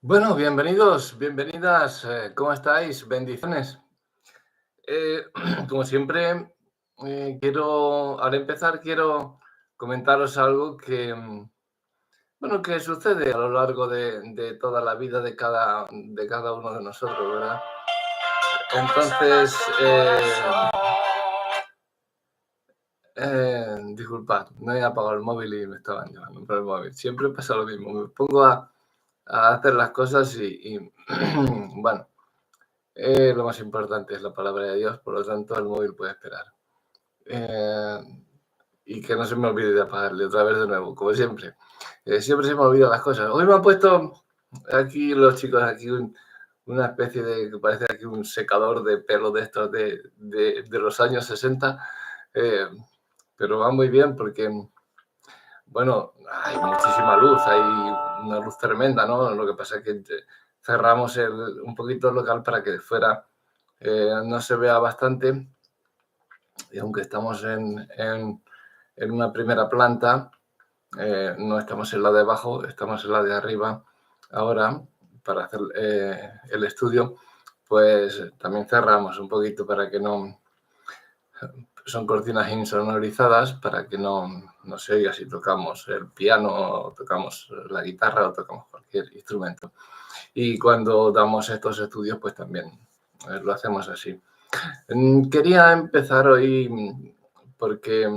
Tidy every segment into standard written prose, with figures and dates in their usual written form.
Bueno, bienvenidos, bienvenidas, ¿cómo estáis? Bendiciones. Eh, Como siempre, al empezar, quiero comentaros algo que, bueno, que sucede a lo largo de toda la vida de cada uno de nosotros, ¿verdad? Entonces, disculpad, no he apagado el móvil y me estaban llamando por el móvil. Siempre pasa lo mismo, me pongo a hacer las cosas bueno. Lo más importante es la palabra de Dios, por lo tanto el móvil puede esperar. Eh, y que no se me olvide de apagarle otra vez de nuevo, como siempre. Siempre se me olvidan las cosas. Hoy me han puesto aquí los chicos, aquí una especie de, que parece aquí un secador de pelo de estos de los años 60, eh, pero va muy bien porque, bueno, hay muchísima luz, hay una luz tremenda, ¿no? Lo que pasa es que cerramos un poquito el local para que fuera no se vea bastante, y aunque estamos en una primera planta, no estamos en la de abajo, estamos en la de arriba ahora para hacer el estudio, pues también cerramos un poquito para que no, son cortinas insonorizadas para que no se oiga si tocamos el piano o tocamos la guitarra o tocamos cualquier instrumento. Y cuando damos estos estudios, pues también lo hacemos así. Quería empezar hoy porque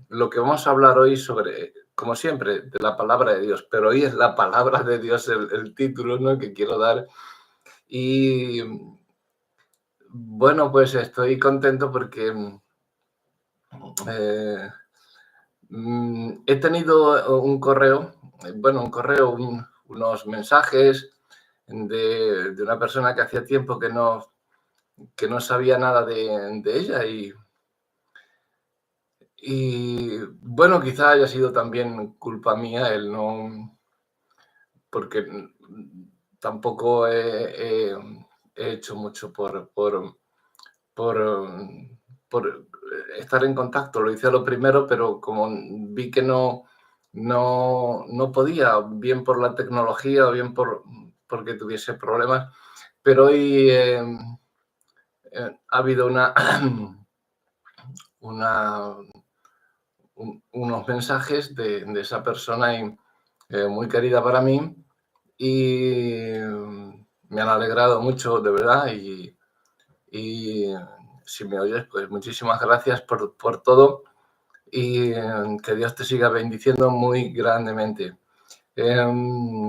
lo que vamos a hablar hoy sobre, como siempre, de la palabra de Dios, pero hoy es la palabra de Dios el título, ¿no?, que quiero dar. Y bueno, pues estoy contento porque eh, he tenido un correo, unos mensajes de una persona que hacía tiempo que no sabía nada de ella. Y bueno, quizá haya sido también culpa mía el no, porque tampoco he hecho mucho por, por estar en contacto. Lo hice a lo primero, pero como vi que no podía, bien por la tecnología o bien porque tuviese problemas, pero hoy ha habido una unos mensajes de esa persona muy querida para mí, y me han alegrado mucho, de verdad. Y si me oyes, pues muchísimas gracias por todo, y que Dios te siga bendiciendo muy grandemente.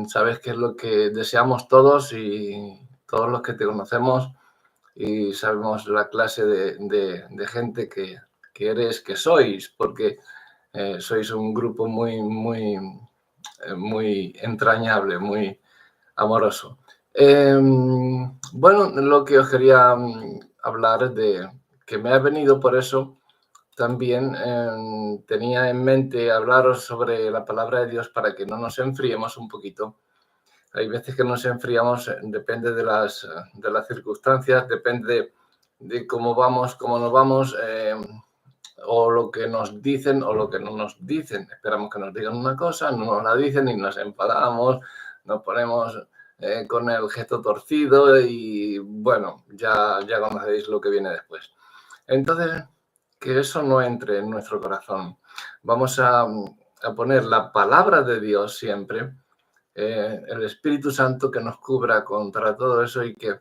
Sabes que es lo que deseamos todos y todos los que te conocemos, y sabemos la clase de gente que eres, que sois, porque sois un grupo muy entrañable, muy amoroso. Bueno, lo que os quería hablar que me ha venido por eso, también tenía en mente hablaros sobre la palabra de Dios para que no nos enfriemos un poquito. Hay veces que nos enfriamos, depende de las circunstancias, depende de cómo vamos, cómo no vamos. O lo que nos dicen o lo que no nos dicen. Esperamos que nos digan una cosa, no nos la dicen y nos enfadamos, nos ponemos con el gesto torcido y bueno, ya conocéis lo que viene después. Entonces, que eso no entre en nuestro corazón. Vamos a poner la palabra de Dios siempre, el Espíritu Santo que nos cubra contra todo eso y que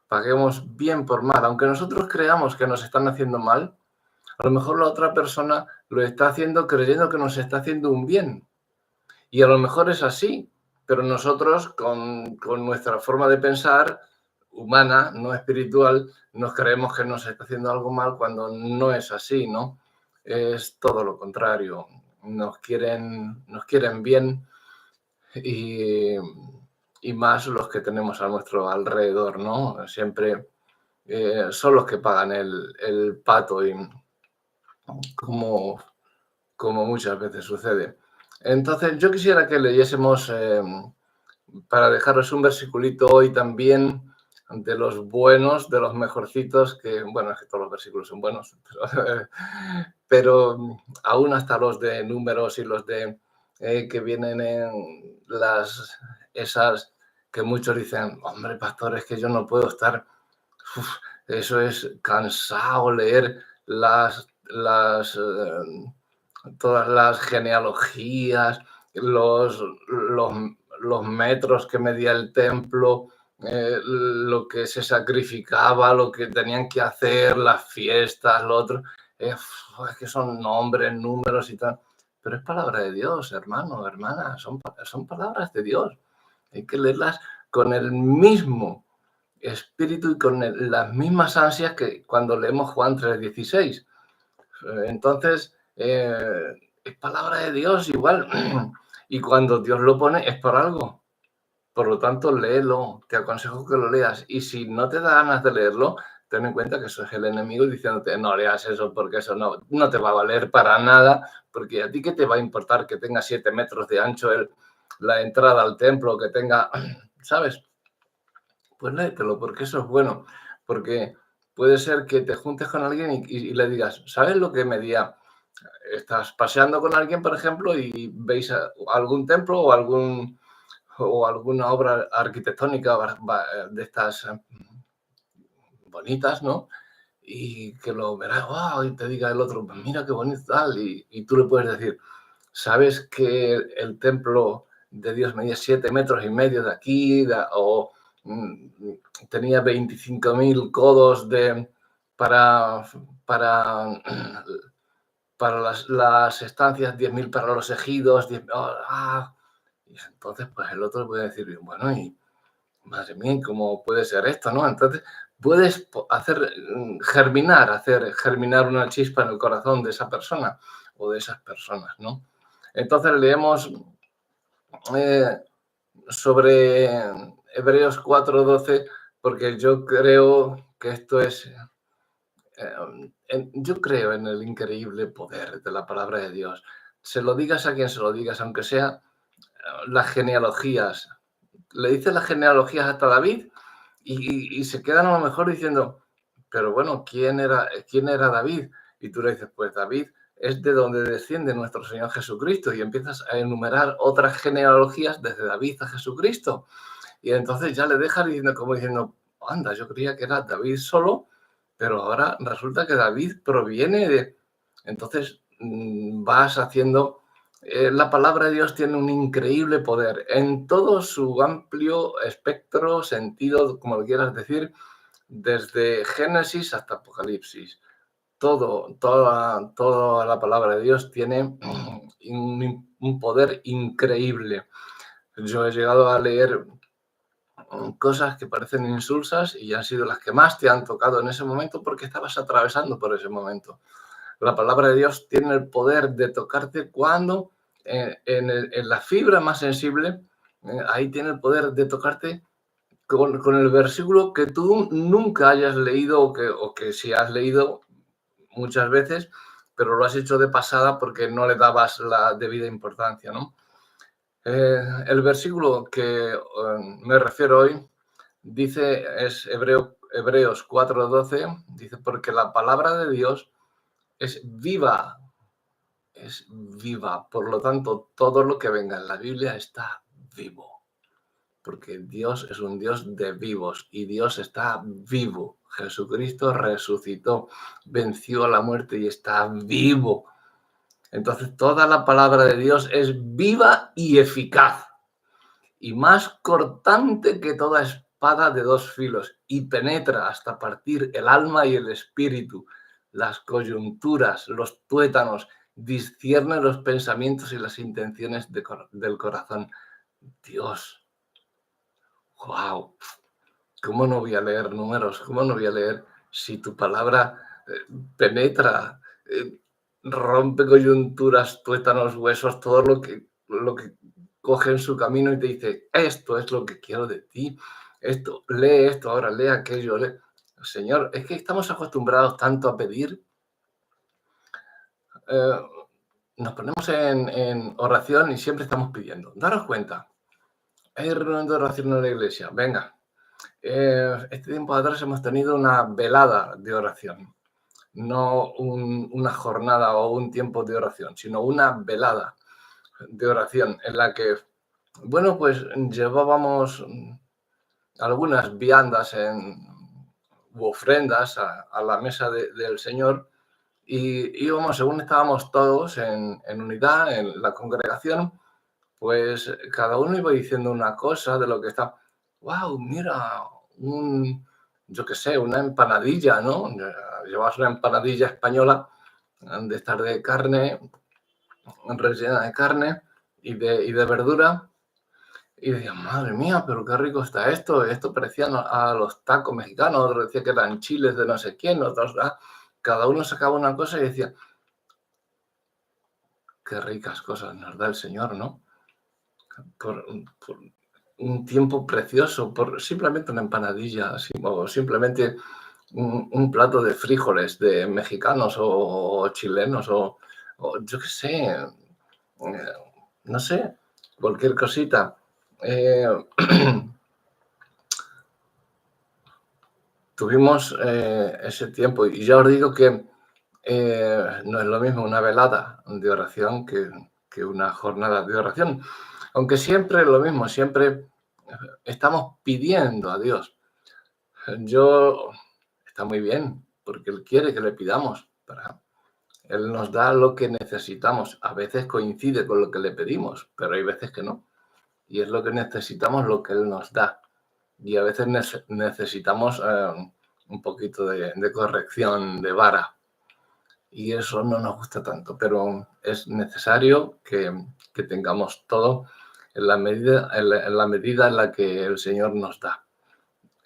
paguemos bien por mal. Aunque nosotros creamos que nos están haciendo mal, a lo mejor la otra persona lo está haciendo creyendo que nos está haciendo un bien. Y a lo mejor es así, pero nosotros con nuestra forma de pensar humana, no espiritual, nos creemos que nos está haciendo algo mal cuando no es así, ¿no? Es todo lo contrario. Nos quieren bien, y, y más los que tenemos a nuestro alrededor, ¿no? Siempre son los que pagan el pato, y como como muchas veces sucede. Entonces, yo quisiera que leyésemos, para dejaros un versiculito hoy también, de los buenos, de los mejorcitos, que, bueno, es que todos los versículos son buenos, pero aún hasta los de números y los de que vienen en esas que muchos dicen, hombre, pastor, es que yo no puedo estar, uf, eso es cansado leer todas las genealogías, los, los metros que medía el templo, lo que se sacrificaba, lo que tenían que hacer, las fiestas, lo otro. Es que son nombres, números y tal. Pero es palabra de Dios, hermano, hermana, son palabras de Dios. Hay que leerlas con el mismo espíritu y con las mismas ansias que cuando leemos Juan 3:16. Entonces, es palabra de Dios igual. Y cuando Dios lo pone es por algo. Por lo tanto, léelo. Te aconsejo que lo leas. Y si no te da ganas de leerlo, ten en cuenta que eso es el enemigo diciéndote, no leas eso porque eso no te va a valer para nada, porque a ti qué te va a importar que tenga 7 metros de ancho la entrada al templo, que tenga, ¿sabes? Pues léetelo, porque eso es bueno. Porque puede ser que te juntes con alguien y le digas, ¿sabes lo que medía? Estás paseando con alguien, por ejemplo, y veis algún templo o alguna obra arquitectónica de estas bonitas, ¿no? Y que lo verás, wow, y te diga el otro, mira qué bonito tal, y tú le puedes decir, ¿sabes que el templo de Dios medía 7,5 metros de aquí, o tenía 25.000 codos para, para, para las estancias, 10.000 para los ejidos, 10, y entonces pues el otro puede decir, bueno, y madre mía, ¿cómo puede ser esto, no? Entonces puedes hacer germinar una chispa en el corazón de esa persona o de esas personas, ¿no? Entonces leemos sobre Hebreos 4:12 porque yo creo que esto es, yo creo en el increíble poder de la palabra de Dios. Se lo digas a quien se lo digas, aunque sea las genealogías. Le dices las genealogías hasta David y se quedan a lo mejor diciendo, pero bueno, ¿quién era David? Y tú le dices, pues David es de donde desciende nuestro Señor Jesucristo, y empiezas a enumerar otras genealogías desde David a Jesucristo. Y entonces ya le dejas como diciendo, anda, yo creía que era David solo, pero ahora resulta que David proviene de... Entonces vas haciendo... la palabra de Dios tiene un increíble poder en todo su amplio espectro, sentido, como lo quieras decir, desde Génesis hasta Apocalipsis. Toda la palabra de Dios tiene un poder increíble. Yo he llegado a leer cosas que parecen insulsas y han sido las que más te han tocado en ese momento porque estabas atravesando por ese momento. La palabra de Dios tiene el poder de tocarte cuando en la fibra más sensible, ahí tiene el poder de tocarte con el versículo que tú nunca hayas leído o que sí has leído muchas veces, pero lo has hecho de pasada porque no le dabas la debida importancia, ¿no? El versículo que me refiero hoy dice, es Hebreos 4:12, dice, porque la palabra de Dios es viva, por lo tanto, todo lo que venga en la Biblia está vivo, porque Dios es un Dios de vivos y Dios está vivo. Jesucristo resucitó, venció a la muerte y está vivo. Entonces, toda la palabra de Dios es viva y eficaz, y más cortante que toda espada de 2 filos, y penetra hasta partir el alma y el espíritu, las coyunturas, los tuétanos, discierne los pensamientos y las intenciones del corazón. Dios, wow, ¿cómo no voy a leer números? ¿Cómo no voy a leer si tu palabra penetra, rompe coyunturas, tuétanos, huesos, todo lo que coge en su camino y te dice, esto es lo que quiero de ti, lee esto, ahora lee aquello, lee. Señor, es que estamos acostumbrados tanto a pedir, nos ponemos en oración y siempre estamos pidiendo. Daros cuenta, hay reunión de oración en la iglesia, venga, este tiempo atrás hemos tenido una velada de oración, no una jornada o un tiempo de oración, sino una velada de oración en la que Bueno, pues llevábamos algunas viandas u ofrendas a la mesa del Señor y íbamos, según estábamos todos en unidad en la congregación, pues cada uno iba diciendo una cosa de lo que está. ¡Wow! Mira, yo qué sé, una empanadilla, ¿no? Llevas una empanadilla española de estar de carne, rellena de carne y de verdura. Y decía, madre mía, pero qué rico está esto. Esto parecía a los tacos mexicanos, otros decía que eran chiles de no sé quién, otros, cada uno sacaba una cosa y decía, qué ricas cosas nos da el Señor, ¿no? Por un tiempo precioso, por simplemente una empanadilla, o simplemente un plato de frijoles de mexicanos o chilenos, o yo qué sé, no sé, cualquier cosita. Eh, Tuvimos ese tiempo y ya os digo que no es lo mismo una velada de oración que una jornada de oración, aunque siempre es lo mismo, siempre estamos pidiendo a Dios. Yo, está muy bien, porque Él quiere que le pidamos. Él nos da lo que necesitamos. A veces coincide con lo que le pedimos, pero hay veces que no. Y es lo que necesitamos, lo que Él nos da. Y a veces necesitamos un poquito de corrección de vara. Y eso no nos gusta tanto, pero es necesario que tengamos todo en la medida en la que el Señor nos da,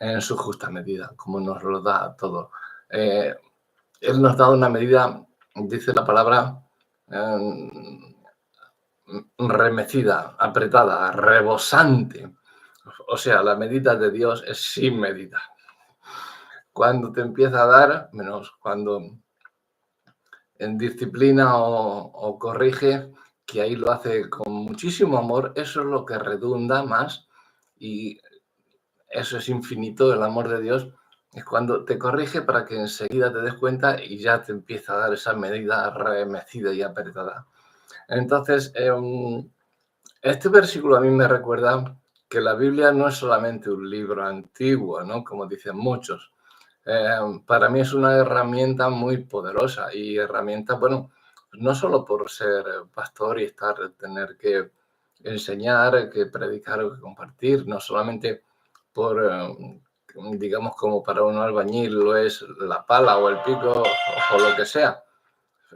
en su justa medida, como nos lo da todo. Eh, Él nos da una medida, dice la palabra, eh, remecida, apretada, rebosante. O sea, la medida de Dios es sin medida. Cuando te empieza a dar, menos cuando en disciplina o corrige, que ahí lo hace con muchísimo amor, eso es lo que redunda más y eso es infinito, el amor de Dios, es cuando te corrige para que enseguida te des cuenta y ya te empieza a dar esa medida remecida y apretada. Entonces, este versículo a mí me recuerda que la Biblia no es solamente un libro antiguo, ¿no? Como dicen muchos. Para mí es una herramienta muy poderosa y herramienta, bueno, no solo por ser pastor y tener que enseñar, que predicar o que compartir, no solamente por, digamos, como para un albañil lo es la pala o el pico o lo que sea.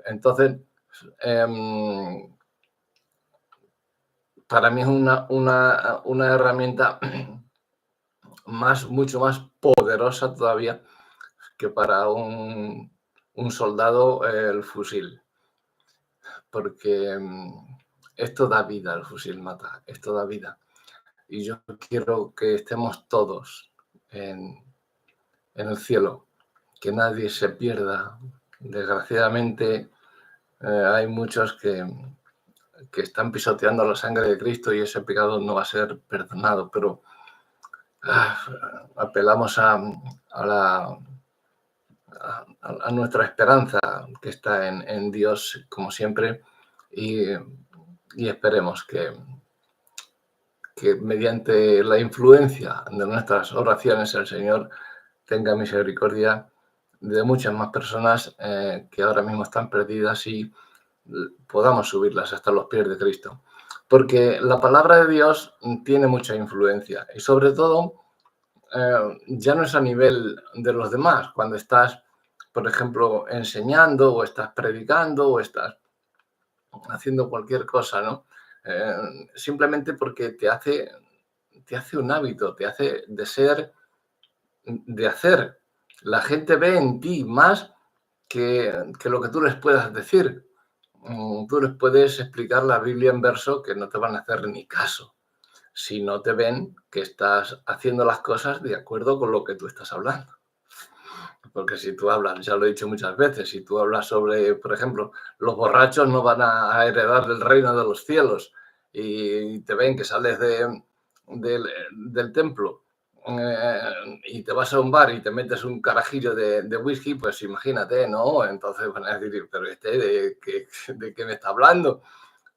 Entonces, para mí es una herramienta mucho más poderosa todavía que para un soldado el fusil, porque esto da vida, el fusil mata, esto da vida. Y yo quiero que estemos todos en el cielo, que nadie se pierda. Desgraciadamente hay muchos que están pisoteando la sangre de Cristo y ese pecado no va a ser perdonado, pero apelamos a nuestra esperanza que está en Dios, como siempre, y esperemos que mediante la influencia de nuestras oraciones el Señor tenga misericordia de muchas más personas que ahora mismo están perdidas y podamos subirlas hasta los pies de Cristo. Porque la palabra de Dios tiene mucha influencia y sobre todo ya no es a nivel de los demás, cuando estás, por ejemplo, enseñando o estás predicando o estás haciendo cualquier cosa, ¿no? Simplemente porque te hace un hábito, te hace de hacer. La gente ve en ti más que lo que tú les puedas decir. Tú les puedes explicar la Biblia en verso que no te van a hacer ni caso si no te ven que estás haciendo las cosas de acuerdo con lo que tú estás hablando. Porque si tú hablas, ya lo he dicho muchas veces, si tú hablas sobre, por ejemplo, los borrachos no van a heredar el reino de los cielos y te ven que sales del templo y te vas a un bar y te metes un carajillo de whisky, pues imagínate, ¿no? Entonces van a decir, pero ¿de qué me está hablando?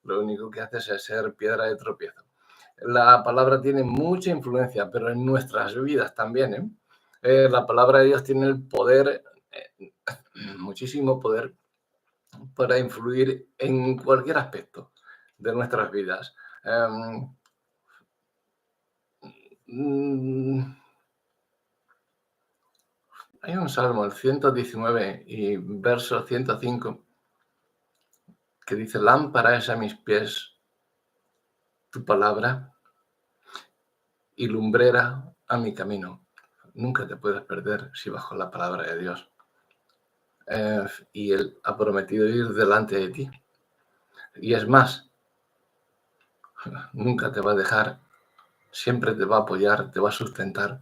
Lo único que haces es ser piedra de tropiezo. La palabra tiene mucha influencia, pero en nuestras vidas también, la palabra de Dios tiene el poder, muchísimo poder, para influir en cualquier aspecto de nuestras vidas. Hay un salmo, el 119 y verso 105, que dice: lámpara es a mis pies tu palabra y lumbrera a mi camino. Nunca te puedes perder si bajo la palabra de Dios. Y Él ha prometido ir delante de ti. Y es más, nunca te va a dejar, siempre te va a apoyar, te va a sustentar.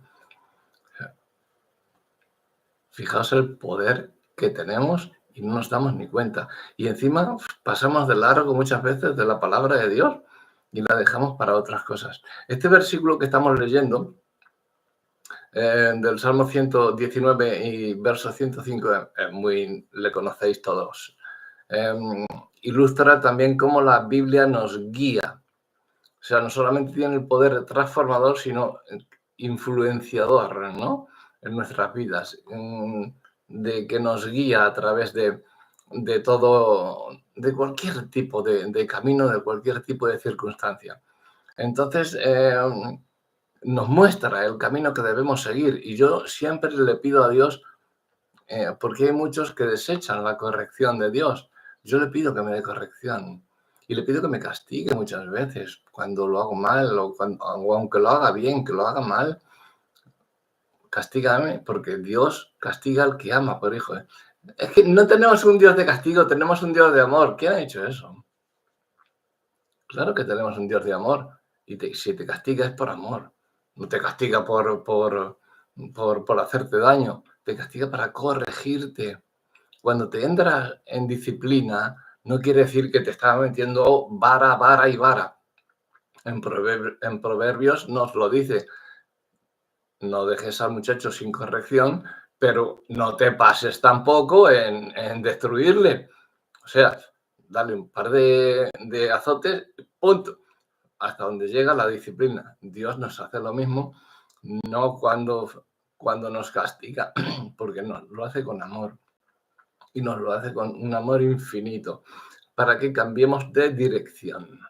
Fijaos el poder que tenemos y no nos damos ni cuenta. Y encima pasamos de largo muchas veces de la palabra de Dios y la dejamos para otras cosas. Este versículo que estamos leyendo, del Salmo 119 y verso 105, le conocéis todos. Ilustra también cómo la Biblia nos guía. O sea, no solamente tiene el poder transformador, sino influenciador, ¿no?, en nuestras vidas, de que nos guía a través de todo, de cualquier tipo de camino, de cualquier tipo de circunstancia. Entonces, nos muestra el camino que debemos seguir. Y yo siempre le pido a Dios, porque hay muchos que desechan la corrección de Dios. Yo le pido que me dé corrección. Y le pido que me castigue muchas veces cuando lo hago mal, o aunque lo haga bien, que lo haga mal, castígame, porque Dios castiga al que ama, por hijo. Es que no tenemos un Dios de castigo, tenemos un Dios de amor. ¿Quién ha dicho eso? Claro que tenemos un Dios de amor. Y si te castiga es por amor. No te castiga por hacerte daño. Te castiga para corregirte. Cuando te entras en disciplina, no quiere decir que te está metiendo vara, vara y vara. En Proverbios nos lo dice: no dejes al muchacho sin corrección, pero no te pases tampoco en destruirle. O sea, dale un par de azotes, punto, hasta donde llega la disciplina. Dios nos hace lo mismo, no cuando nos castiga, porque no, lo hace con amor. Y nos lo hace con un amor infinito, para que cambiemos de dirección.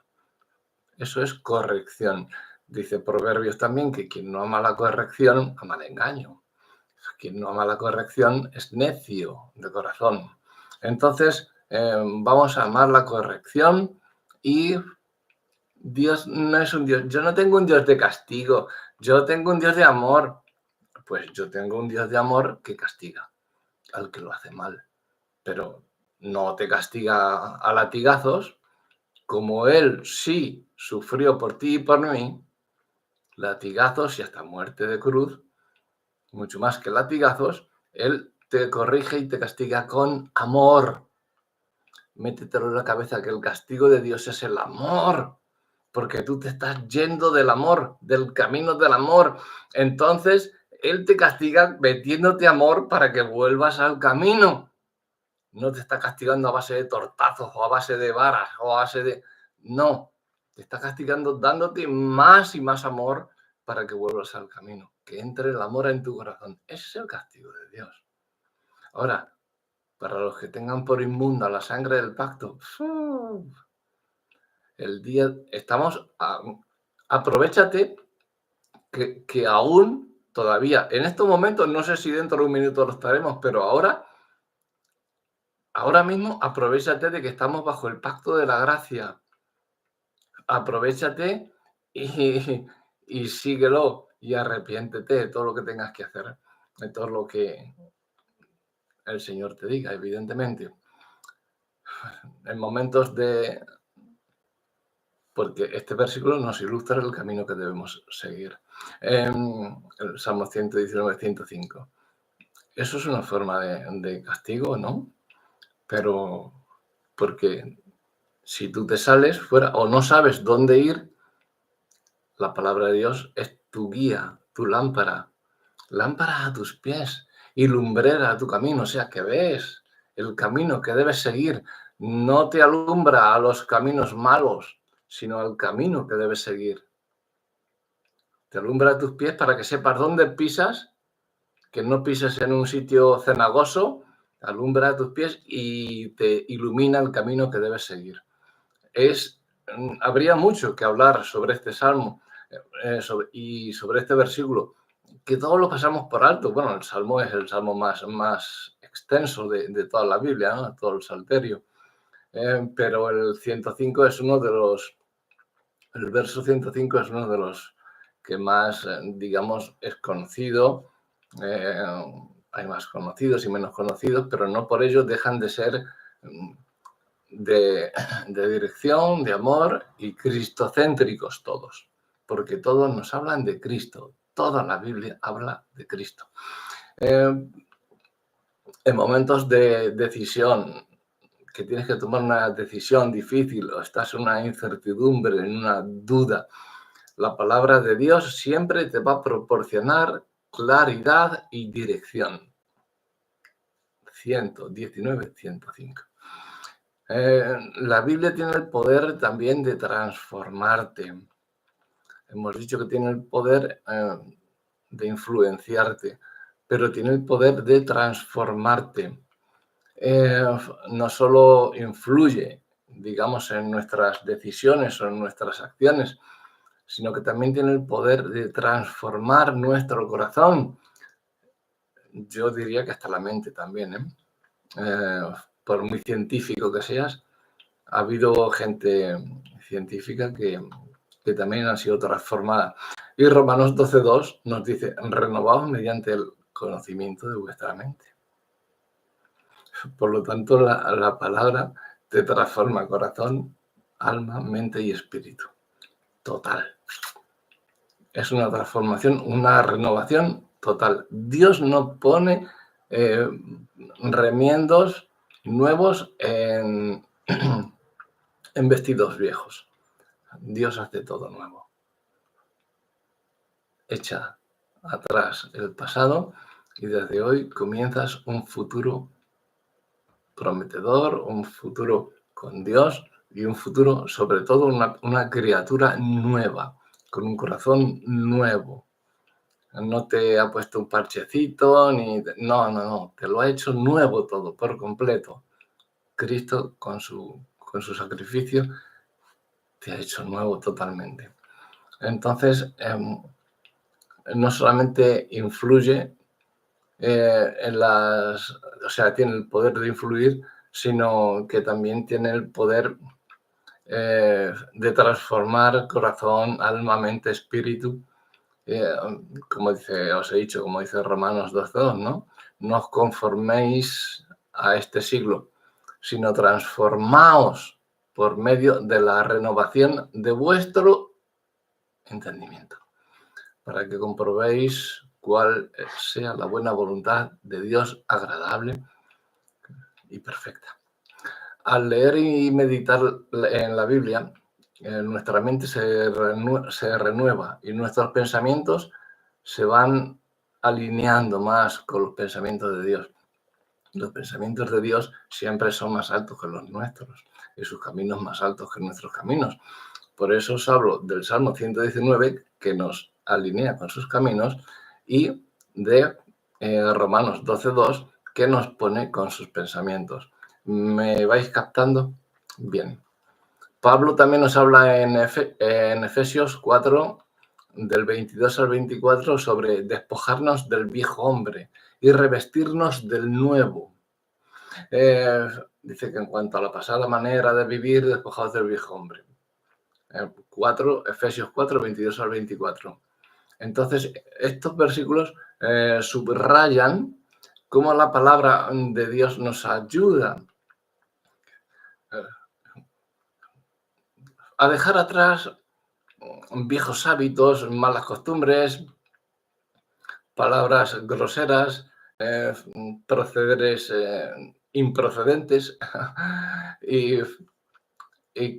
Eso es corrección. Dice Proverbios también que quien no ama la corrección, ama el engaño. Quien no ama la corrección es necio de corazón. Entonces, vamos a amar la corrección. Y Dios no es un Dios. Yo no tengo un Dios de castigo, yo tengo un Dios de amor. Pues yo tengo un Dios de amor que castiga al que lo hace mal, pero no te castiga a latigazos, como Él sí sufrió por ti y por mí, latigazos y hasta muerte de cruz, mucho más que latigazos. Él te corrige y te castiga con amor. Métetelo en la cabeza que el castigo de Dios es el amor, porque tú te estás yendo del amor, del camino del amor. Entonces, Él te castiga metiéndote amor para que vuelvas al camino. No te está castigando a base de tortazos o a base de varas o a base de... No, te está castigando dándote más y más amor para que vuelvas al camino, que entre el amor en tu corazón. Ese es el castigo de Dios. Ahora, para los que tengan por inmunda la sangre del pacto, el día... Aprovéchate que aún todavía, en estos momentos, no sé si dentro de un minuto lo estaremos, pero ahora mismo aprovéchate de que estamos bajo el pacto de la gracia. Aprovéchate y síguelo y arrepiéntete de todo lo que tengas que hacer, de todo lo que el Señor te diga, evidentemente. En momentos de... Porque este versículo nos ilustra el camino que debemos seguir. El Salmo 119, 105. Eso es una forma de castigo, ¿no? Pero porque si tú te sales fuera o no sabes dónde ir, la palabra de Dios es tu guía, tu lámpara a tus pies y lumbrera a tu camino. O sea, que ves el camino que debes seguir. No te alumbra a los caminos malos, sino al camino que debes seguir. Te alumbra tus pies para que sepas dónde pisas, que no pises en un sitio cenagoso, alumbra tus pies y te ilumina el camino que debes seguir. Habría mucho que hablar sobre este salmo y sobre este versículo, que todos lo pasamos por alto. Bueno, el salmo es el salmo más extenso de toda la Biblia, ¿no? Todo el salterio. Pero el 105 es uno de los, el verso 105 es uno de los que más, digamos, es conocido. Hay más conocidos y menos conocidos, pero no por ello dejan de ser de dirección, de amor y cristocéntricos todos, porque todos nos hablan de Cristo, toda la Biblia habla de Cristo. En momentos de decisión, que tienes que tomar una decisión difícil o estás en una incertidumbre, en una duda, la palabra de Dios siempre te va a proporcionar claridad y dirección. 119, 105. La Biblia tiene el poder también de transformarte. Hemos dicho que tiene el poder de influenciarte, pero tiene el poder de transformarte. No solo influye, digamos, en nuestras decisiones o en nuestras acciones, sino que también tiene el poder de transformar nuestro corazón. Yo diría que hasta la mente también, por muy científico que seas, ha habido gente científica que también ha sido transformada. Y Romanos 12:2 nos dice, renovaos mediante el conocimiento de vuestra mente. Por lo tanto, la palabra te transforma corazón, alma, mente y espíritu. Total. Es una transformación, una renovación total. Dios no pone remiendos nuevos en vestidos viejos. Dios hace todo nuevo. Echa atrás el pasado y desde hoy comienzas un futuro prometedor, un futuro con Dios y un futuro, sobre todo, una criatura nueva, con un corazón nuevo. No te ha puesto un parchecito, no, te lo ha hecho nuevo todo, por completo. Cristo, con su sacrificio, te ha hecho nuevo totalmente. Entonces, no solamente influye tiene el poder de influir, sino que también tiene el poder de transformar corazón, alma, mente, espíritu. Como dice Romanos 12:2, ¿no? No os conforméis a este siglo, sino transformaos por medio de la renovación de vuestro entendimiento, para que comprobéis cuál sea la buena voluntad de Dios agradable y perfecta. Al leer y meditar en la Biblia, nuestra mente se renueva y nuestros pensamientos se van alineando más con los pensamientos de Dios. Los pensamientos de Dios siempre son más altos que los nuestros y sus caminos más altos que nuestros caminos. Por eso os hablo del Salmo 119, que nos alinea con sus caminos, y de Romanos 12:2, que nos pone con sus pensamientos. ¿Me vais captando? Bien. Pablo también nos habla en Efesios 4, del 22 al 24, sobre despojarnos del viejo hombre y revestirnos del nuevo. Dice que en cuanto a la pasada manera de vivir, despojados del viejo hombre. Efesios 4, 22 al 24. Entonces, estos versículos subrayan cómo la palabra de Dios nos ayuda a dejar atrás viejos hábitos, malas costumbres, palabras groseras, procederes improcedentes y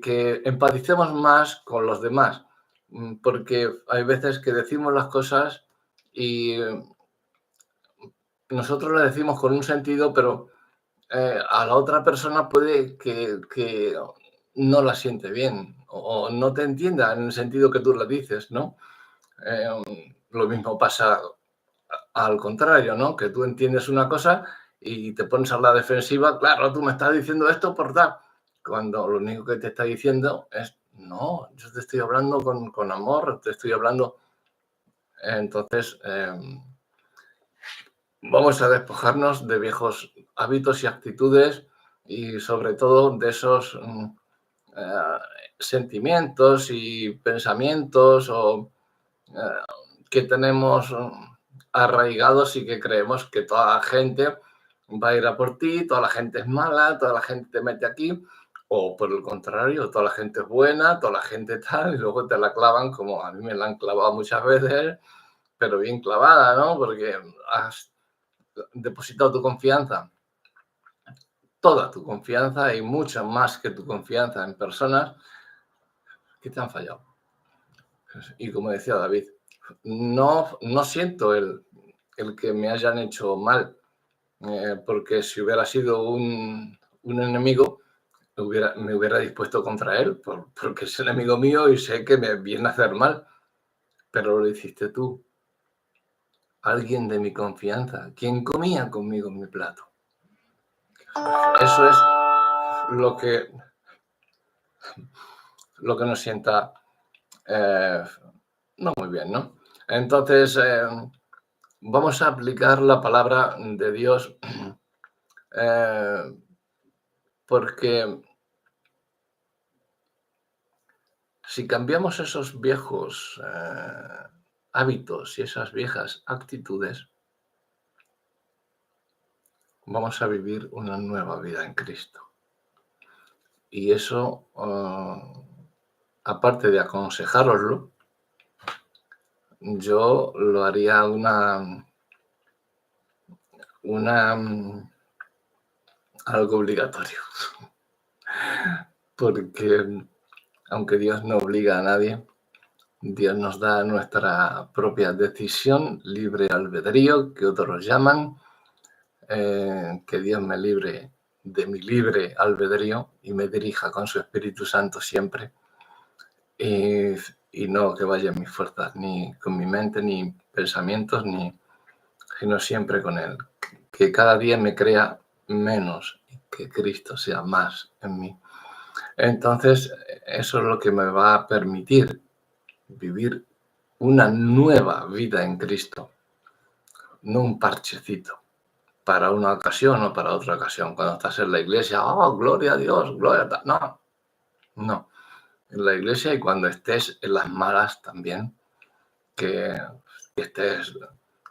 que empaticemos más con los demás, porque hay veces que decimos las cosas y nosotros las decimos con un sentido, pero a la otra persona puede que no la siente bien o no te entienda en el sentido que tú la dices, ¿no? Lo mismo pasa al contrario, ¿no? Que tú entiendes una cosa y te pones a la defensiva. Claro, tú me estás diciendo esto por tal. Cuando lo único que te está diciendo es, no, yo te estoy hablando con amor, te estoy hablando. Entonces, vamos a despojarnos de viejos hábitos y actitudes y sobre todo de esos sentimientos y pensamientos que tenemos arraigados y que creemos que toda la gente va a ir a por ti, toda la gente es mala, toda la gente te mete aquí, o por el contrario, toda la gente es buena, toda la gente tal, y luego te la clavan como a mí me la han clavado muchas veces, pero bien clavada, ¿no? Porque has depositado tu confianza, toda tu confianza y mucho más que tu confianza en personas que te han fallado. Y como decía David, no siento el que me hayan hecho mal, porque si hubiera sido un enemigo, me hubiera dispuesto contra él, porque es enemigo mío y sé que me viene a hacer mal, pero lo hiciste tú, alguien de mi confianza, quien comía conmigo en mi plato. Eso es lo que nos sienta no muy bien, ¿no? Entonces, vamos a aplicar la palabra de Dios porque si cambiamos esos viejos hábitos y esas viejas actitudes, vamos a vivir una nueva vida en Cristo. Y eso, aparte de aconsejároslo, yo lo haría algo obligatorio. Porque aunque Dios no obliga a nadie, Dios nos da nuestra propia decisión, libre albedrío, que otros llaman, que Dios me libre de mi libre albedrío y me dirija con su Espíritu Santo siempre. Y no que vaya en mis fuerzas, ni con mi mente, ni pensamientos, sino siempre con Él. Que cada día me crea menos y que Cristo sea más en mí. Entonces, eso es lo que me va a permitir vivir una nueva vida en Cristo, no un parchecito para una ocasión o para otra ocasión. Cuando estás en la iglesia, ¡oh, gloria a Dios! ¡Gloria a Dios! No. En la iglesia y cuando estés en las malas también, que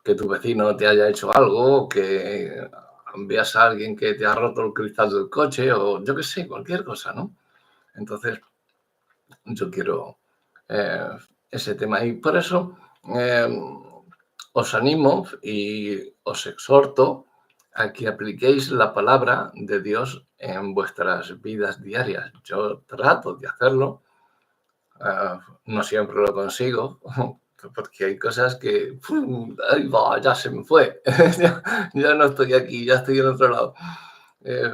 tu vecino te haya hecho algo, que veas a alguien que te ha roto el cristal del coche o yo qué sé, cualquier cosa, ¿no? Entonces, yo quiero ese tema y por eso os animo y os exhorto a que apliquéis la palabra de Dios en vuestras vidas diarias. Yo trato de hacerlo, no siempre lo consigo, porque hay cosas que ¡ay, va, ya se me fue! ya no estoy aquí, ya estoy en otro lado.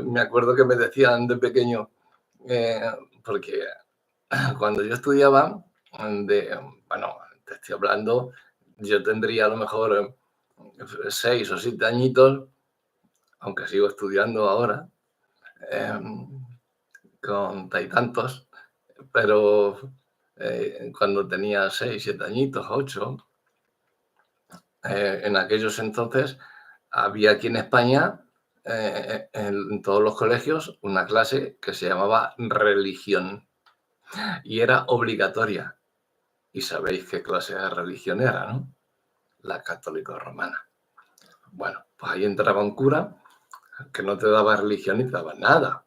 Me acuerdo que me decían de pequeño, porque cuando yo estudiaba, bueno, te estoy hablando, yo tendría a lo mejor 6 o 7 añitos, aunque sigo estudiando ahora, con tantos, pero cuando tenía 6, 7 añitos, 8, en aquellos entonces había aquí en España, en todos los colegios, una clase que se llamaba religión y era obligatoria. Y sabéis qué clase de religión era, ¿no? La católico-romana. Bueno, pues ahí entraba un cura que no te daba religión ni te daba nada.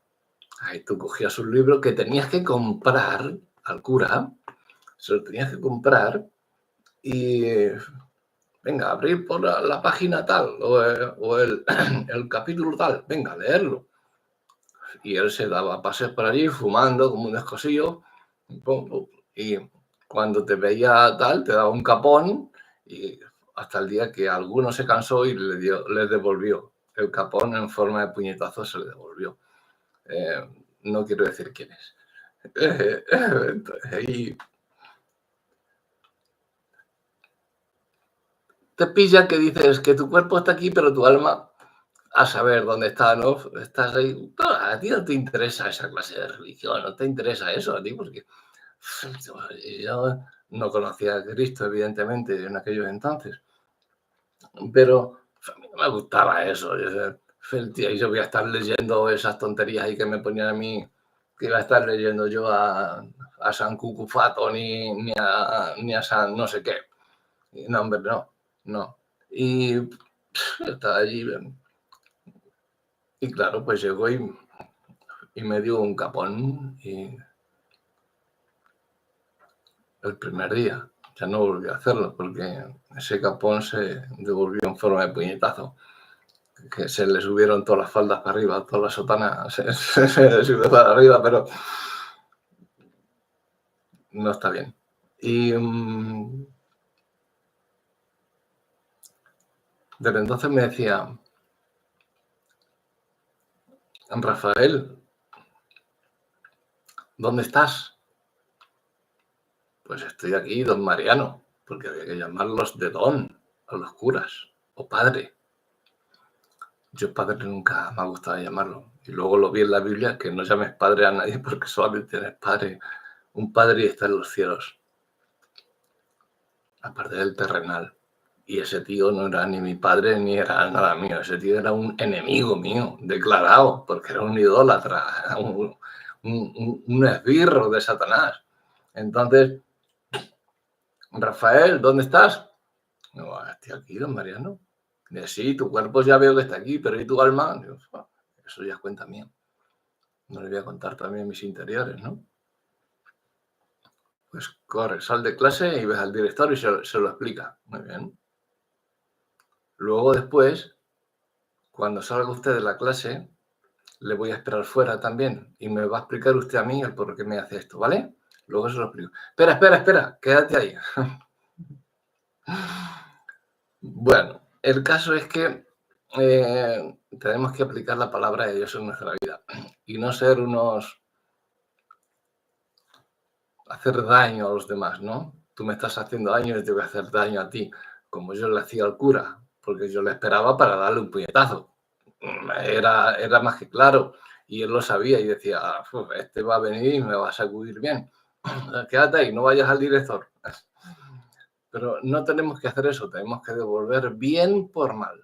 Ahí tú cogías un libro que tenías que comprar al cura, se lo tenías que comprar y venga, abrir por la página tal o el capítulo tal, venga, leerlo. Y él se daba pases por allí fumando como un descosillo y cuando te veía tal, te daba un capón y hasta el día que alguno se cansó y le devolvió el capón en forma de puñetazo, se le devolvió. No quiero decir quién es. Y te pilla que dices que tu cuerpo está aquí, pero tu alma a saber dónde está, ¿no? Estás ahí. No, a ti no te interesa esa clase de religión, no te interesa eso a ti, porque yo no conocía a Cristo, evidentemente, en aquellos entonces, pero a mí no me gustaba eso. Yo voy a estar leyendo esas tonterías ahí que me ponían a mí, que iba a estar leyendo yo a San Cucufato ni a San no sé qué. No, hombre, no, no. Y estaba allí. Y claro, pues llegó y me dio un capón y el primer día ya no volví a hacerlo porque ese capón se devolvió en forma de puñetazo, que se le subieron todas las faldas para arriba, todas las sotanas se le subió para arriba, pero no está bien. Y desde entonces me decía, Rafael, ¿dónde estás? Pues estoy aquí, don Mariano, porque había que llamarlos de don a los curas, o padre. Yo padre nunca me ha gustado llamarlo. Y luego lo vi en la Biblia, que no llames padre a nadie porque solamente tienes padre. Un padre y está en los cielos, aparte del terrenal. Y ese tío no era ni mi padre ni era nada mío. Ese tío era un enemigo mío, declarado, porque era un idólatra, un esbirro de Satanás. Entonces, Rafael, ¿dónde estás? No, estoy aquí, don Mariano. Sí, tu cuerpo ya veo que está aquí, pero ¿y tu alma? Digo, eso ya es cuenta mía. No le voy a contar también mis interiores, ¿no? Pues corre, sal de clase y ves al director y se lo explica. Muy bien. Luego después, cuando salga usted de la clase, le voy a esperar fuera también y me va a explicar usted a mí el por qué me hace esto, ¿vale? Luego se lo explico. Espera, quédate ahí. Bueno, el caso es que tenemos que aplicar la palabra de Dios en nuestra vida y no ser hacer daño a los demás, ¿no? Tú me estás haciendo daño y te voy a hacer daño a ti, como yo le hacía al cura, porque yo le esperaba para darle un puñetazo. Era más que claro, y él lo sabía y decía, este va a venir y me va a sacudir bien. Quédate ahí, no vayas al director. Pero no tenemos que hacer eso, tenemos que devolver bien por mal.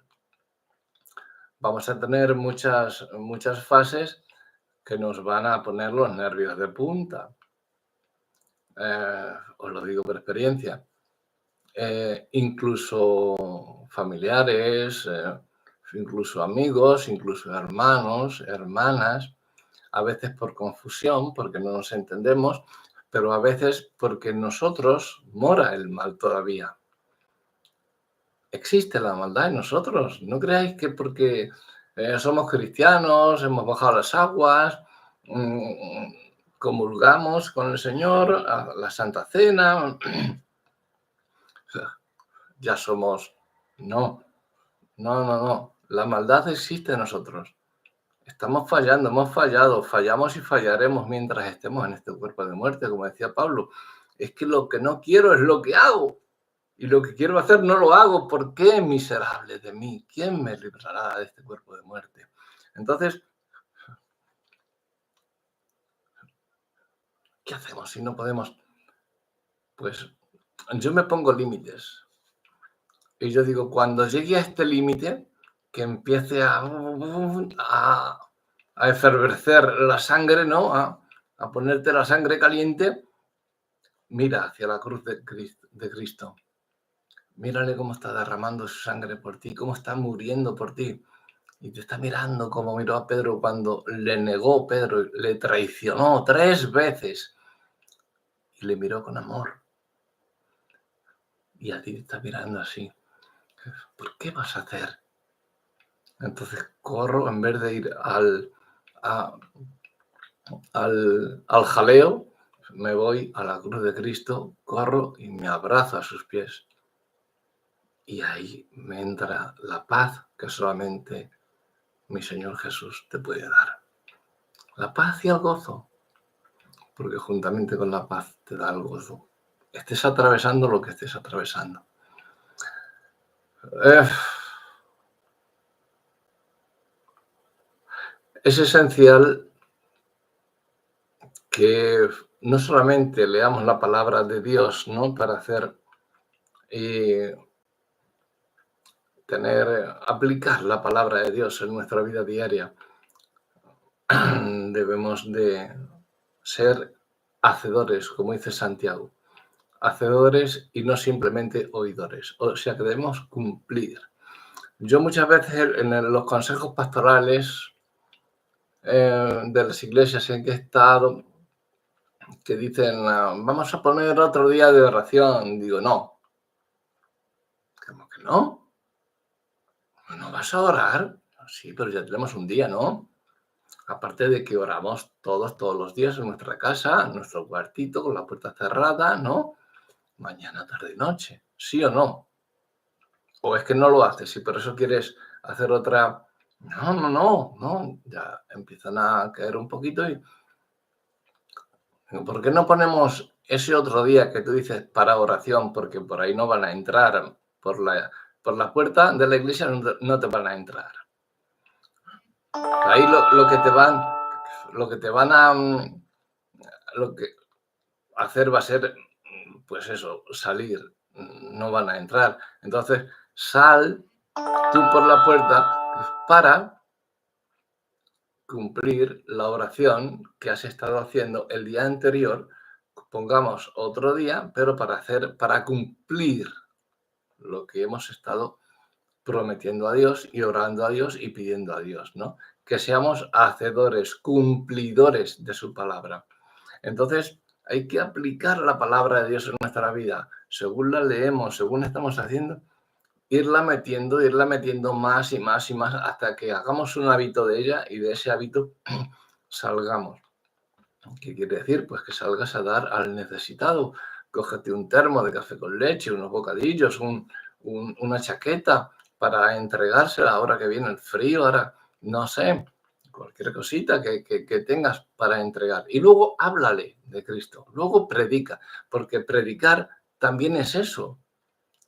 Vamos a tener muchas fases que nos van a poner los nervios de punta. Os lo digo por experiencia. Incluso familiares, incluso amigos, incluso hermanos, hermanas, a veces por confusión, porque no nos entendemos, pero a veces porque en nosotros mora el mal todavía. Existe la maldad en nosotros. No creáis que porque somos cristianos, hemos bajado las aguas, comulgamos con el Señor, a la Santa Cena, ya somos... No. La maldad existe en nosotros. Estamos fallando, hemos fallado, fallamos y fallaremos mientras estemos en este cuerpo de muerte, como decía Pablo. Es que lo que no quiero es lo que hago. Y lo que quiero hacer no lo hago. ¿Por qué, miserable de mí? ¿Quién me librará de este cuerpo de muerte? Entonces, ¿qué hacemos si no podemos? Pues yo me pongo límites. Y yo digo, cuando llegue a este límite, que empiece a efervecer la sangre, ¿no? A ponerte la sangre caliente, mira hacia la cruz de Cristo. Mírale cómo está derramando su sangre por ti, cómo está muriendo por ti. Y te está mirando como miró a Pedro cuando le negó Pedro, le traicionó 3 veces. Y le miró con amor. Y a ti te está mirando así. ¿Por qué vas a hacer? Entonces corro en vez de ir al jaleo, me voy a la cruz de Cristo, corro y me abrazo a sus pies. Y ahí me entra la paz que solamente mi Señor Jesús te puede dar. La paz y el gozo, porque juntamente con la paz te da el gozo. Estés atravesando lo que estés atravesando. Eh, es esencial que no solamente leamos la palabra de Dios, ¿no? Para hacer y aplicar la palabra de Dios en nuestra vida diaria. Debemos de ser hacedores, como dice Santiago, hacedores y no simplemente oidores. O sea que debemos cumplir. Yo muchas veces en los consejos pastorales de las iglesias en que he estado, que dicen, vamos a poner otro día de oración, digo, no. ¿Cómo que no? ¿No vas a orar? Sí, pero ya tenemos un día, ¿no? Aparte de que oramos todos los días en nuestra casa, en nuestro cuartito, con la puerta cerrada, ¿no? Mañana, tarde y noche, ¿sí o no? O es que no lo haces y por eso quieres hacer otra. No, ya empiezan a caer un poquito y ¿por qué no ponemos ese otro día que tú dices para oración? Porque por ahí no van a entrar, por la puerta de la iglesia no te van a entrar. Ahí lo que te van a lo que hacer va a ser, pues eso, salir, no van a entrar. Entonces, sal tú por la puerta para cumplir la oración que has estado haciendo el día anterior. Pongamos otro día, pero para cumplir lo que hemos estado prometiendo a Dios y orando a Dios y pidiendo a Dios, ¿no? Que seamos hacedores, cumplidores de su palabra. Entonces, hay que aplicar la palabra de Dios en nuestra vida. Según la leemos, según estamos haciendo, irla metiendo más y más y más hasta que hagamos un hábito de ella y de ese hábito salgamos. ¿Qué quiere decir? Pues que salgas a dar al necesitado. Cógete un termo de café con leche, unos bocadillos, una chaqueta para entregársela ahora que viene el frío, ahora no sé, cualquier cosita que tengas para entregar. Y luego háblale de Cristo, luego predica, porque predicar también es eso,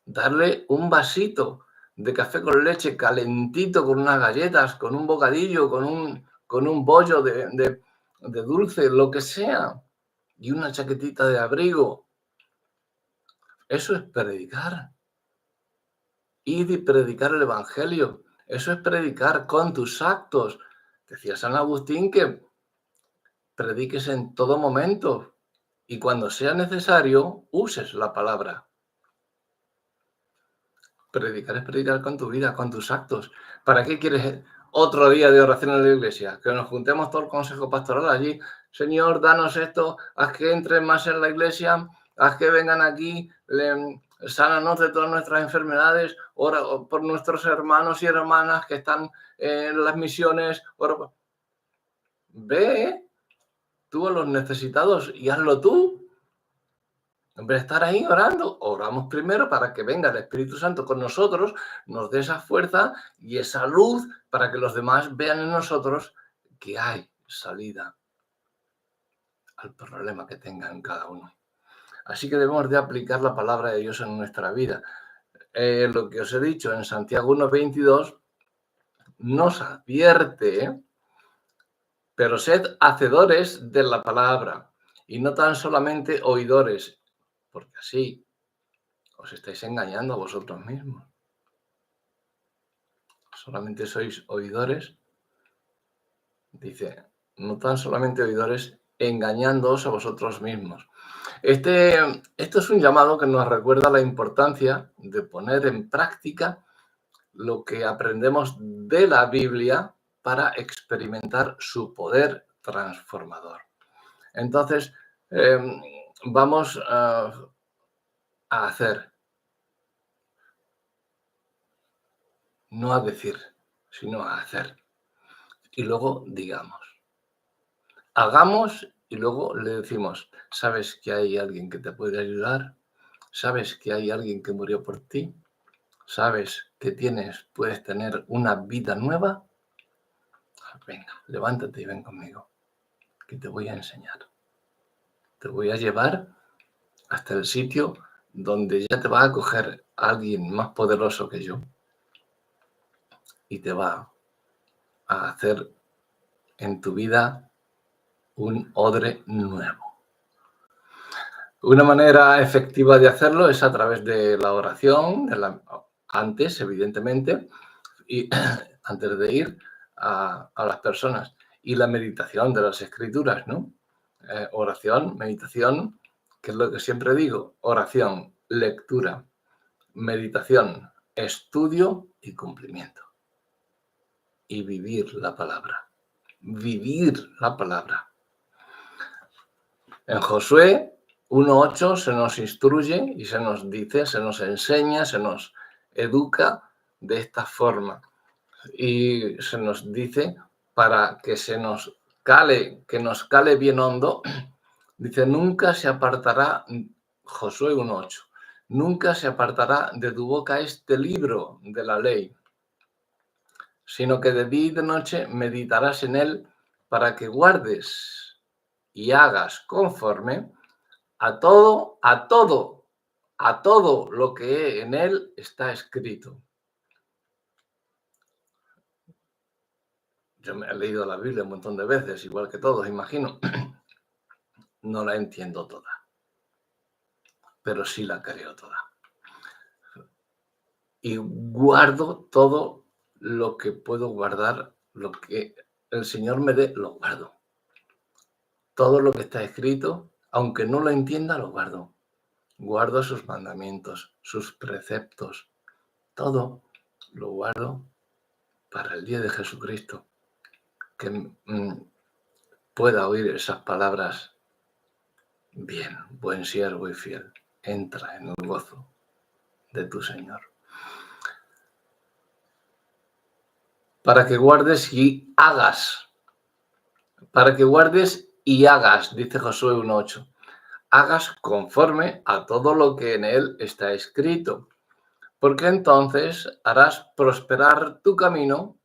darle un vasito de café con leche calentito, con unas galletas, con un bocadillo, con un bollo de dulce, lo que sea, y una chaquetita de abrigo. Eso es predicar. Ir y predicar el Evangelio. Eso es predicar con tus actos. Decía San Agustín que prediques en todo momento y cuando sea necesario uses la palabra. Predicar es predicar con tu vida, con tus actos. ¿Para qué quieres otro día de oración en la iglesia? Que nos juntemos todo el consejo pastoral allí. Señor, danos esto, haz que entren más en la iglesia, haz que vengan aquí, sánanos de todas nuestras enfermedades, ora por nuestros hermanos y hermanas que están en las misiones. Ve tú a los necesitados y hazlo tú. En vez de estar ahí orando, oramos primero para que venga el Espíritu Santo con nosotros, nos dé esa fuerza y esa luz para que los demás vean en nosotros que hay salida al problema que tengan cada uno. Así que debemos de aplicar la palabra de Dios en nuestra vida. Lo que os he dicho en Santiago 1:22 nos advierte, pero sed hacedores de la palabra y no tan solamente oidores, porque así os estáis engañando a vosotros mismos. Solamente sois oidores, dice, no tan solamente oidores, engañándoos a vosotros mismos. Esto es un llamado que nos recuerda la importancia de poner en práctica lo que aprendemos de la Biblia para experimentar su poder transformador. Entonces, vamos a hacer, no a decir, sino a hacer. Y luego digamos. Hagamos y luego le decimos, ¿sabes que hay alguien que te puede ayudar? ¿Sabes que hay alguien que murió por ti? ¿Sabes que puedes tener una vida nueva? Venga, levántate y ven conmigo, que te voy a enseñar. Te voy a llevar hasta el sitio donde ya te va a coger alguien más poderoso que yo y te va a hacer en tu vida un odre nuevo. Una manera efectiva de hacerlo es a través de la oración, antes, evidentemente, y antes de ir a las personas, y la meditación de las escrituras, ¿no? Oración, meditación, que es lo que siempre digo, oración, lectura, meditación, estudio y cumplimiento. Y vivir la palabra. Vivir la palabra. En Josué 1:8 se nos instruye y se nos dice, se nos enseña, se nos educa de esta forma. Y se nos dice para que se nos cale, que nos cale bien hondo, dice, nunca se apartará, Josué 1:8, nunca se apartará de tu boca este libro de la ley, sino que de día y de noche meditarás en él para que guardes y hagas conforme a todo lo que en él está escrito. Yo me he leído la Biblia un montón de veces, igual que todos, imagino. No la entiendo toda, pero sí la creo toda. Y guardo todo lo que puedo guardar, lo que el Señor me dé, lo guardo. Todo lo que está escrito, aunque no lo entienda, lo guardo. Guardo sus mandamientos, sus preceptos, todo lo guardo para el día de Jesucristo, que pueda oír esas palabras, bien, buen siervo y fiel, entra en el gozo de tu Señor. Para que guardes y hagas, dice Josué 1:8, hagas conforme a todo lo que en él está escrito, porque entonces harás prosperar tu camino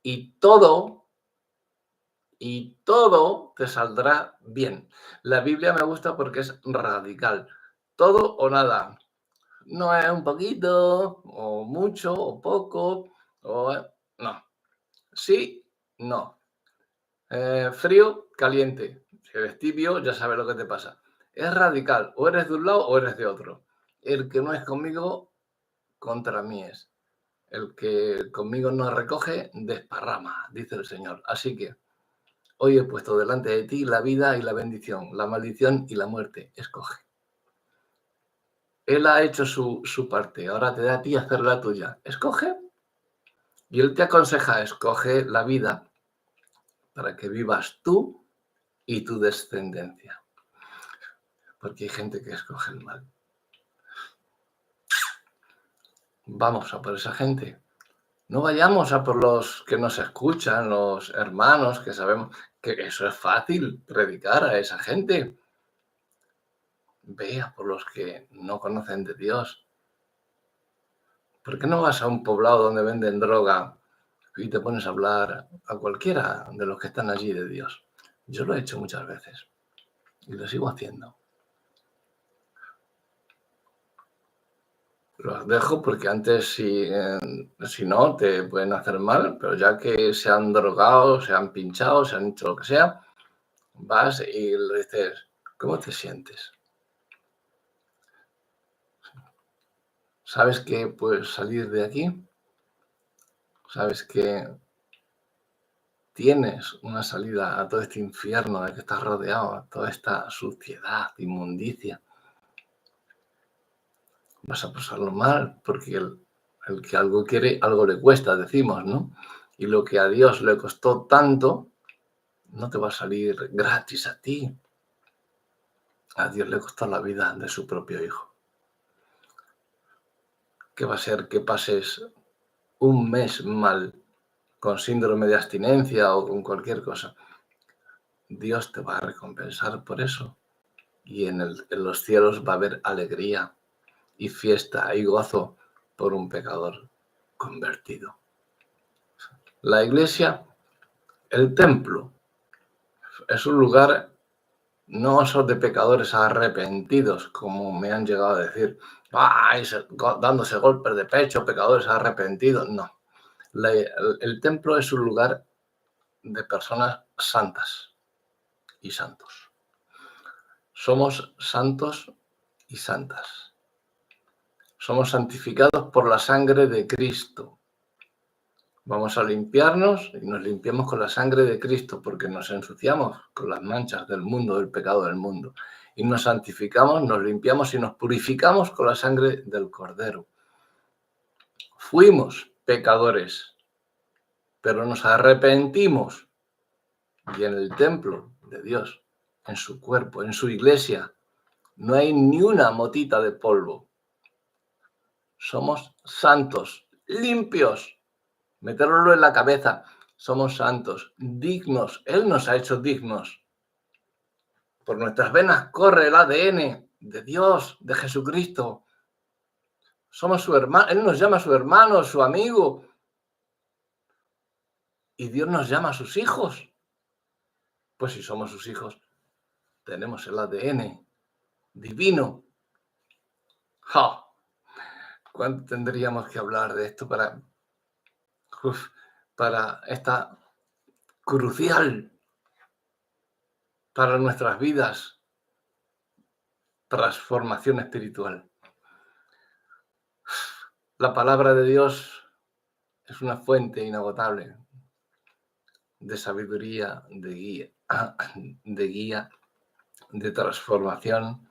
y todo te saldrá bien. La Biblia me gusta porque es radical. Todo o nada. No es un poquito, o mucho, o poco, no. Sí, no. Frío, caliente. Si eres tibio, ya sabes lo que te pasa. Es radical. O eres de un lado o eres de otro. El que no es conmigo, contra mí es. El que conmigo no recoge, desparrama, dice el Señor. Así que hoy he puesto delante de ti la vida y la bendición, la maldición y la muerte. Escoge. Él ha hecho su parte. Ahora te da a ti hacer la tuya. Escoge. Y Él te aconseja, escoge la vida para que vivas tú y tu descendencia. Porque hay gente que escoge el mal. Vamos a por esa gente. No vayamos a por los que nos escuchan, los hermanos, que sabemos que eso es fácil, predicar a esa gente. Ve a por los que no conocen de Dios. ¿Por qué no vas a un poblado donde venden droga y te pones a hablar a cualquiera de los que están allí de Dios? Yo lo he hecho muchas veces y lo sigo haciendo. Los dejo porque antes si no te pueden hacer mal, pero ya que se han drogado, se han pinchado, se han hecho lo que sea, vas y le dices, ¿cómo te sientes? ¿Sabes que puedes salir de aquí? ¿Sabes que tienes una salida a todo este infierno de que estás rodeado, a toda esta suciedad, inmundicia? Vas a pasarlo mal porque el que algo quiere, algo le cuesta, decimos, ¿no? Y lo que a Dios le costó tanto, no te va a salir gratis a ti. A Dios le costó la vida de su propio hijo. ¿Qué va a ser que pases un mes mal con síndrome de abstinencia o con cualquier cosa? Dios te va a recompensar por eso. Y en los cielos va a haber alegría y fiesta y gozo por un pecador convertido. La iglesia, el templo, es un lugar no son de pecadores arrepentidos, como me han llegado a decir, dándose golpes de pecho, pecadores arrepentidos. No, el templo es un lugar de personas santas y santos. Somos santos y santas. Somos santificados por la sangre de Cristo. Vamos a limpiarnos y nos limpiamos con la sangre de Cristo porque nos ensuciamos con las manchas del mundo, del pecado del mundo. Y nos santificamos, nos limpiamos y nos purificamos con la sangre del Cordero. Fuimos pecadores, pero nos arrepentimos. Y en el templo de Dios, en su cuerpo, en su iglesia, no hay ni una motita de polvo. Somos santos, limpios. Meterlo en la cabeza. Somos santos, dignos. Él nos ha hecho dignos. Por nuestras venas corre el ADN de Dios, de Jesucristo. Somos su hermano. Él nos llama su hermano, su amigo. Y Dios nos llama a sus hijos. Pues si somos sus hijos, tenemos el ADN divino. ¡Ja! ¿Cuánto tendríamos que hablar de esto para esta crucial para nuestras vidas transformación espiritual? La palabra de Dios es una fuente inagotable de sabiduría, de guía, de transformación.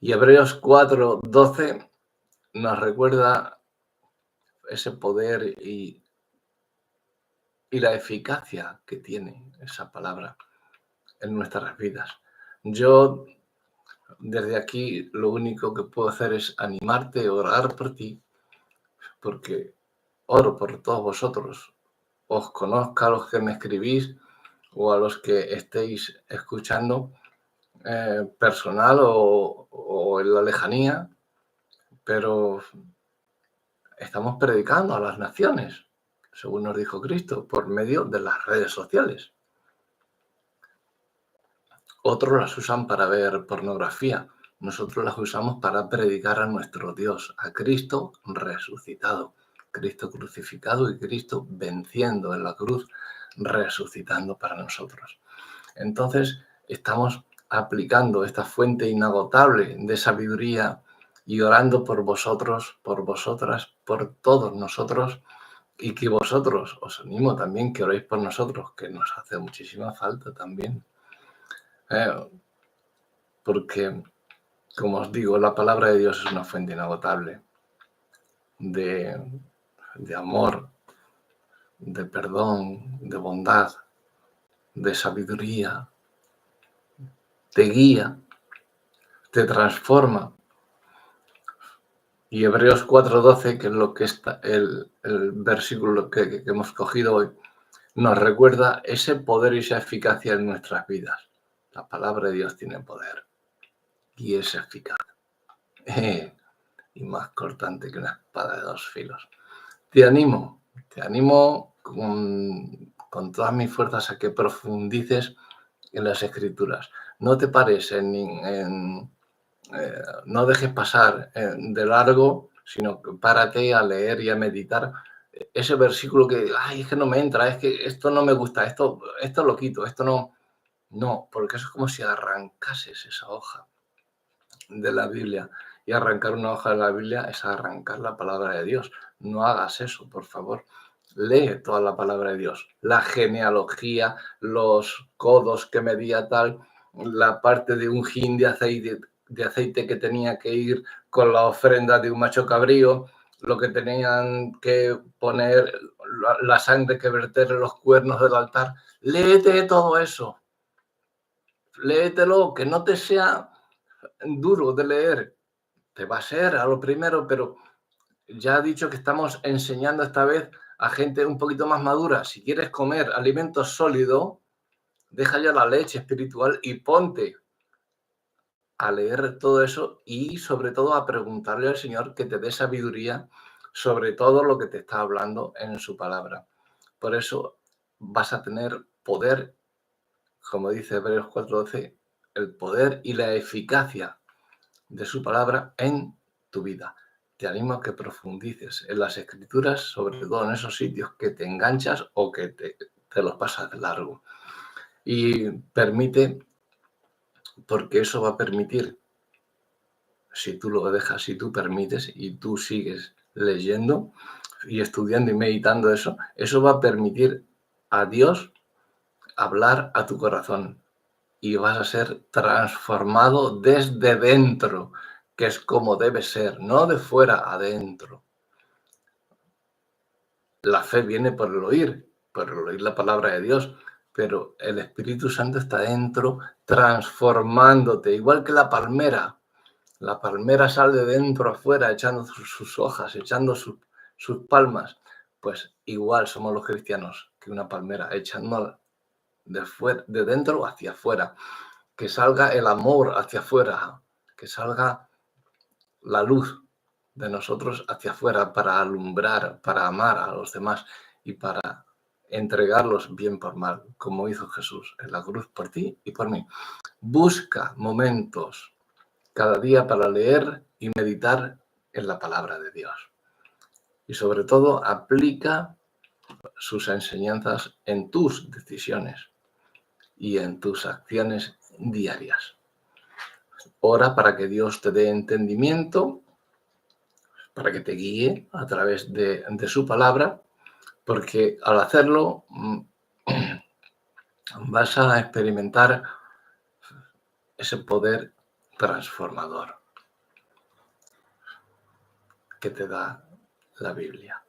Y Hebreos 4:12 nos recuerda ese poder y la eficacia que tiene esa palabra en nuestras vidas. Yo desde aquí lo único que puedo hacer es animarte, orar por ti, porque oro por todos vosotros. Os conozca a los que me escribís o a los que estéis escuchando personal o en la lejanía, pero estamos predicando a las naciones, según nos dijo Cristo, por medio de las redes sociales. Otros las usan para ver pornografía. Nosotros las usamos para predicar a nuestro Dios, a Cristo resucitado, Cristo crucificado y Cristo venciendo en la cruz, resucitando para nosotros. Entonces, estamos aplicando esta fuente inagotable de sabiduría y orando por vosotros, por vosotras, por todos nosotros, y que vosotros, os animo también que oréis por nosotros, que nos hace muchísima falta también. Porque, como os digo, la palabra de Dios es una fuente inagotable de amor, de perdón, de bondad, de sabiduría, te guía, te transforma. Y Hebreos 4:12, que es lo que está el versículo que hemos cogido hoy, nos recuerda ese poder y esa eficacia en nuestras vidas. La palabra de Dios tiene poder y es eficaz. Y más cortante que una espada de 2 filos. Te animo con todas mis fuerzas a que profundices en las Escrituras. No te pares no dejes pasar de largo, sino que párate a leer y a meditar ese versículo que, es que no me entra, es que esto no me gusta, esto lo quito, esto no. No, porque eso es como si arrancases esa hoja de la Biblia. Y arrancar una hoja de la Biblia es arrancar la palabra de Dios. No hagas eso, por favor. Lee toda la palabra de Dios. La genealogía, los codos que medía tal, la parte de un hin de aceite que tenía que ir con la ofrenda de un macho cabrío, lo que tenían que poner, la sangre que verter en los cuernos del altar. Léete todo eso. Léetelo, que no te sea duro de leer. Te va a ser a lo primero, pero ya he dicho que estamos enseñando esta vez a gente un poquito más madura. Si quieres comer alimento sólido, deja ya la leche espiritual y ponte a leer todo eso y sobre todo a preguntarle al Señor que te dé sabiduría sobre todo lo que te está hablando en su palabra. Por eso vas a tener poder, como dice Hebreos 4:12, el poder y la eficacia de su palabra en tu vida. Te animo a que profundices en las Escrituras, sobre todo en esos sitios que te enganchas o que te los pasas de largo. Y permite, porque eso va a permitir, si tú lo dejas, si tú permites y tú sigues leyendo y estudiando y meditando eso va a permitir a Dios hablar a tu corazón y vas a ser transformado desde dentro, que es como debe ser, no de fuera adentro. La fe viene por el oír la palabra de Dios, pero el Espíritu Santo está dentro transformándote, igual que la palmera. La palmera sale de dentro afuera echando sus hojas, echando sus palmas. Pues igual somos los cristianos que una palmera, echando de dentro hacia afuera. Que salga el amor hacia afuera, que salga la luz de nosotros hacia afuera para alumbrar, para amar a los demás y para entregarlos bien por mal, como hizo Jesús en la cruz por ti y por mí. Busca momentos cada día para leer y meditar en la palabra de Dios. Y sobre todo, aplica sus enseñanzas en tus decisiones y en tus acciones diarias. Ora para que Dios te dé entendimiento, para que te guíe a través de su palabra, porque al hacerlo vas a experimentar ese poder transformador que te da la Biblia,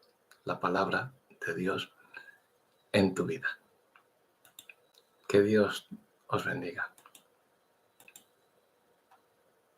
la palabra de Dios en tu vida. Que Dios os bendiga.